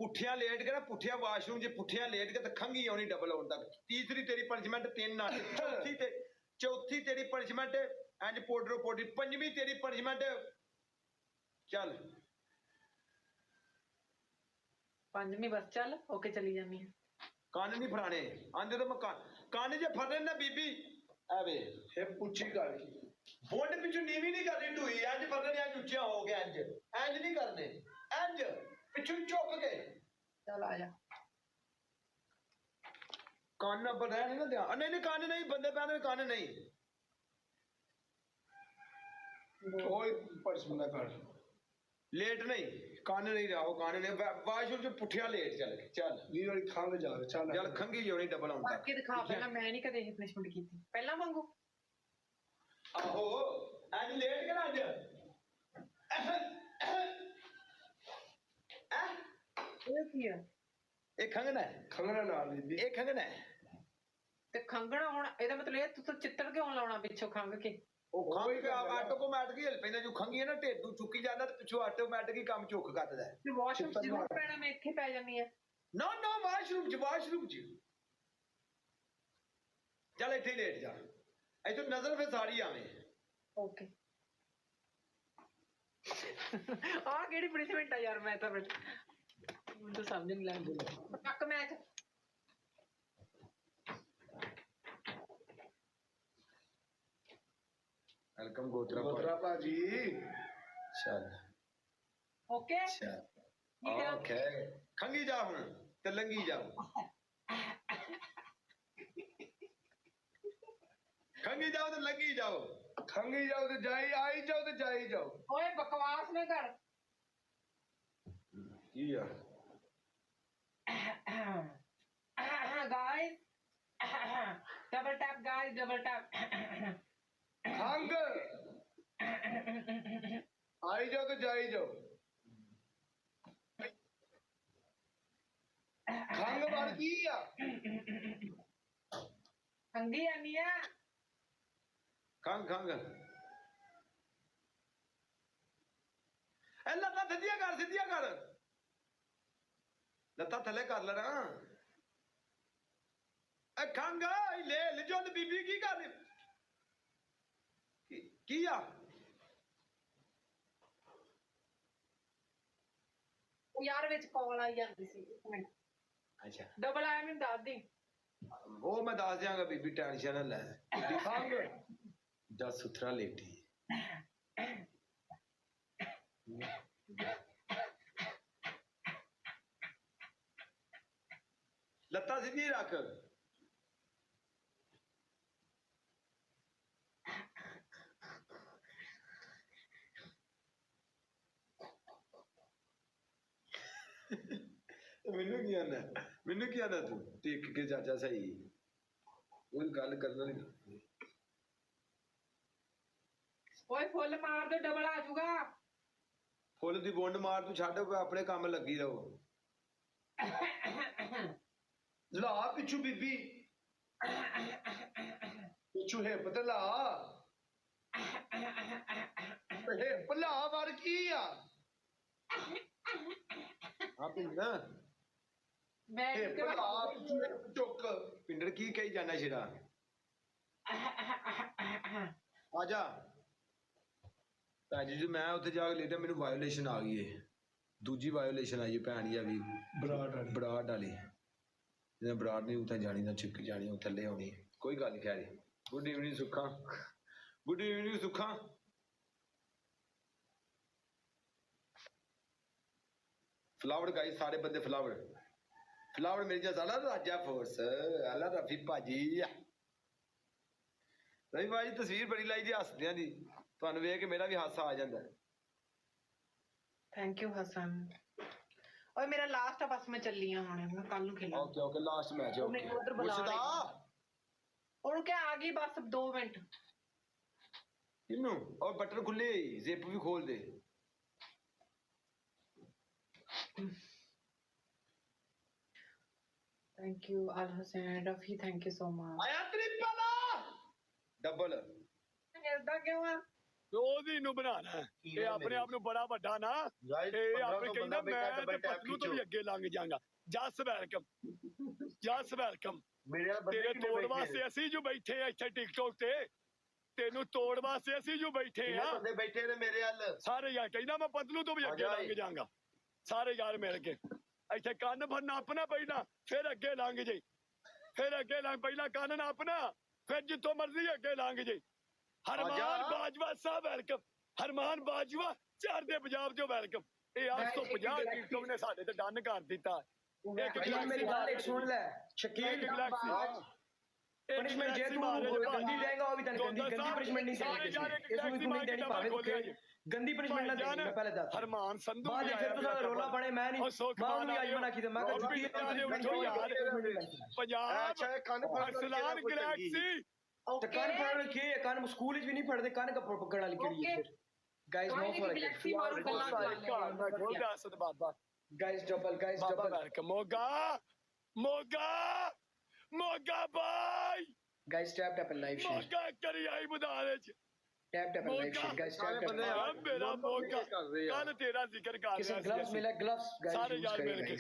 पुठिया लेट के ना पुठिया वाशरूम च पुठिया लेट के तो खंगी आनी डबल आउट तक। तीसरी तेरी पनिशमेंट 3 8। चौथी तेरी पनिशमेंट इंज पाउडर पाउडर। पंजवीं तेरी पनिशमेंट चल पंजवीं बस चल ओके चली जानी है। कान नहीं फड़ाने आंदे तो मैं कान जे फड़ने ना बीबी एवे फिर पूछी कर बोंड पिछू नीवी नहीं करनी ढूई इंज फड़ने इंज उच्चा हो गया इंज इंज नहीं करने इंज पिछू झुक के चल आ जा। कान पर रह नहीं ना ध्यान नहीं नहीं कान नहीं बंदे पैदे कान नहीं कोई परसों ना कर लेट नहीं कान नहीं रहो कान नहीं वाशरूम च पुठिया लेट चल चल वीर वाली खंग जा चल चल खंगी जो नहीं डबल आउट बाकी दिखा पहला मैं नहीं कदे पनिशमेंट की थी पहला मांगू आहो आज लेट कर आज ਇਹ ਕੀ ਹੈ ਇਹ ਖੰਗਣਾ ਹੈ खंगना नाल बीबी ਇਹ ਖੰਗਣਾ ਹੈ ਤੇ ਖੰਗਣਾ ਹੁਣ ਇਹਦਾ ਮਤਲਬ ਇਹ ਤੂੰ ਤਾਂ ਚਿੱਤੜ ਕਿਉਂ ਲਾਉਣਾ ਪਿੱਛੋਂ ਖੰਗ ਕੇ ਉਹ ਖੰਗ ਕੇ ਆਟੋਮੈਟਿਕ ਹਿਲ ਪੈਂਦਾ ਜੋ ਖੰਗੀ ਹੈ ਨਾ ਢੇਡੂ ਚੁੱਕੀ ਜਾਂਦਾ ਤੇ ਪਿੱਛੋਂ ਆਟੋਮੈਟਿਕ ਹੀ ਕੰਮ ਚੁੱਕ ਕਰਦਾ ਹੈ ਤੇ ਵਾਸ਼ਰੂਮ ਜ਼ਰੂਰ ਪੈਣਾ ਮੈਂ ਇੱਥੇ ਪੈ ਜਾਂਦੀ ਆ ਨਾ ਨਾ ਵਾਸ਼ਰੂਮ ਚ ਚੱਲ ਇੱਥੇ ਲੇਟ ਜਾ ਇੱਥੋਂ ਨਜ਼ਰ ਫਿਰ ਸਾਰੀ ਆਵੇਂ ਓਕੇ ਆ ਕਿਹੜੀ ਪਨਿਸ਼ਮੈਂਟ ਆ ਯਾਰ ਮੈਂ ਤਾਂ ਮੈਨੂੰ ਤਾਂ ਸਮਝ ਨਹੀਂ ਲੱਗਦੀ ਪੱਕ ਮੈਚ वेलकम गोत्रा गोत्रा भाजी चल ओके चल ओके खंगी जा हुन ते लंगी जाओ खंगी जाओ ते लंगी जाओ खंगी जाओ तो जाई आई जाओ तो जाई जाओ ओए बकवास में कर की यार guys double tap guys double tap खंग आई जाओ तो जाई जाओ खंग मार की आ खंगी आनी है खंग खंग ए लत्ता सीधिया कर लत्ता थले कर लेना ए खंग ले जो बीबी की कर की आ यार विच कॉल आई जाती सी एक मिनट अच्छा डबल आया मैं दस दी वो मैं दस दियांगा बीबी टेंशन ना ले खंग दस सुथरा लेटी लत्ता सीधी रख मैनू की आना तू टिक के चाचा सही कोई गल करना नहीं ओए फुल मार दो डबल आ जाऊगा फुल दी बुंड मार तू छड़ अपने काम लगी रहो ला पिछू बीबी पिछू है पता ला है पला मार की आ हाँ पिंडा मैं है पला पिछू चुक पिंडर की कही जाना शिरा आजा ਭੈਣ ਜੀ ਮੈਂ ਉੱਥੇ ਜਾ ਕੇ ਲੇਟਿਆ ਮੈਨੂੰ ਵਾਇਓਲੇਸ਼ਨ ਆ ਗਈ ਹੈ ਦੂਜੀ ਵਾਇਓਲੇਸ਼ਨ ਆਈ ਹੈ ਭੈਣ ਜੀ ਵੀ ਬਰਾੜ ਵਾਲੀ ਜਿਹਨੇ ਬਰਾੜ ਨਹੀਂ ਉੱਥੇ ਜਾਣੀ ਨਾ ਛਿੱਕ ਜਾਣੀ ਉਹ ਥੱਲੇ ਆਉਣੀ ਕੋਈ ਗੱਲ ਨਹੀਂ ਖੈਰੀ ਗੁੱਡ ਈਵਨਿੰਗ ਸੁੱਖਾ ਫਲਾਵਰ ਗਾਈਸ ਸਾਰੇ ਬੰਦੇ ਫਲਾਵਰ ਮੇਰੇ ਜਿਹਾ ਸਾਲਾ ਰਾਜਾ ਫੋਰਸ ਆਲਾ ਰਫੀ ਭਾਜੀ ਰਵੀ ਭਾਜੀ ਤਸਵੀਰ ਬੜੀ ਲਾਈ ਦੀ ਹੱਸਦਿਆਂ ਦੀ ਤੁਹਾਨੂੰ ਵੇਖ ਕੇ ਮੇਰਾ ਵੀ ਹਾਸਾ ਆ ਜਾਂਦਾ थैंक यू हसन और मेरा लास्ट है बस मैं चली हूं हुणे मैं कल नु खेलूं ओके लास्ट मैच ओके उधर बुला और क्या आ गई बस 2 मिनट इन्नू और बटन खुले जिप भी खोल दे thank you Al Hussain Rafi thank you so much आया ट्रिपल डबल ऐसा क्यों है ਉਹਦੀ ਨੂੰ ਬਣਾਣਾ ਹੈ। ਇਹ ਆਪਣੇ ਆਪ ਨੂੰ ਬੜਾ ਵੱਡਾ ਨਾ ਇਹ ਆਪੇ ਕਹਿੰਦਾ ਮੈਂ ਤੇ ਪਤਲੂ ਤੋਂ ਵੀ ਅੱਗੇ ਲੰਘ ਜਾਗਾ। ਜਸ ਵੈਲਕਮ, ਜਸ ਵੈਲਕਮ। ਤੇਰੇ ਤੋੜ ਵਾਸਤੇ ਅਸੀਂ ਜੋ ਬੈਠੇ ਆ ਇੱਥੇ ਟਿਕਟੋਕ ਤੇ, ਤੈਨੂੰ ਤੋੜ ਵਾਸਤੇ ਅਸੀਂ ਜੋ ਬੈਠੇ ਆ। ਬੈਠੇ ਨੇ ਮੇਰੇ ਹੱਲ ਸਾਰੇ ਯਾਰ ਕਹਿੰਦਾ ਮੈਂ ਪਤਲੂ ਤੋਂ ਵੀ ਅੱਗੇ ਲੰਘ ਜਾਗਾ। ਸਾਰੇ ਯਾਰ ਮਿਲ ਕੇ ਇੱਥੇ ਕੰਨ ਭਰਨਾ ਆਪਣਾ ਪਹਿਲਾਂ, ਫਿਰ ਅੱਗੇ ਲੰਘ ਜਾਈ, ਫਿਰ ਅੱਗੇ ਲੰਘ, ਪਹਿਲਾਂ ਕੰਨ ਨਾ ਆਪਣਾ, ਫਿਰ ਜਿੱਥੋਂ ਮਰਜ਼ੀ ਅੱਗੇ ਲੰਘ ਜਾਈ। ਹਰਮਾਨ ਬਾਜਵਾ ਸਾਹਿਬ ਵੈਲਕਮ, ਹਰਮਾਨ ਬਾਜਵਾ ਚਾਰ ਦੇ ਪੰਜਾਬ ਜੋ ਵੈਲਕਮ। ਇਹ 850 ਟਿਕਟੋਕ ਨੇ ਸਾਡੇ ਤੇ ਡਨ ਕਰ ਦਿੱਤਾ। ਇੱਕ ਮੇਰੀ ਗੱਲ ਇੱਕ ਸੁਣ ਲੈ ਸ਼ਕੀਲ ਪਨਿਸ਼ਮੈਂਟ ਜੇ ਤੂੰ ਗੰਦੀ ਦੇਗਾ ਉਹ ਵੀ ਤੈਨੂੰ ਗੰਦੀ ਪਨਿਸ਼ਮੈਂਟ ਨਹੀਂ ਦੇਣੀ ਇਸ ਨੂੰ ਤੂੰ ਨਹੀਂ ਦੇਣੀ ਭਾਵੇਂ ਗੰਦੀ ਪਨਿਸ਼ਮੈਂਟ ਨਾ ਦੇਣੀ ਮੈਂ ਪਹਿਲੇ ਦੱਸ। ਹਰਮਾਨ ਸੰਧੂ ਬਾਅਦ ਫਿਰ ਤੂੰ ਸਾਰਾ ਰੋਲਾ ਬਣੇ ਮੈਂ ਨਹੀਂ ਮਾਂ ਨੂੰ ਅੱਜ ਬਣਾ ਕੀਤਾ ਮੈਂ ਪੰਜਾਬ ਅਰਸਲਾਨ ਗਲੈਕਸੀ ਤੇ ਕੰਨ ਫੜਨ ਕੀ ਹੈ ਕੰਨ ਸਕੂਲ ਵਿੱਚ ਵੀ ਨਹੀਂ ਫੜਦੇ ਕੰਨ ਕਾ ਪਕੜਨ ਵਾਲੀ ਕਿਹੜੀ ਹੈ ਫਿਰ guys no Asad Baba guys double Moga Moga Moga ਬਾਈ guys tap tap live share Moga ਕਰੀ ਆਈ ਬਦਾਲੇ ਚ tap tap live share guys tap tap ਮੇਰਾ ਮੋਗਾ ਕੱਲ ਤੇਰਾ ਜ਼ਿਕਰ ਕਰ ਰਿਹਾ ਸੀ। ਗਲਵਸ ਮਿਲਾ ਗਲਵਸ ਸਾਰੇ ਯਾਰ ਮਿਲ ਕੇ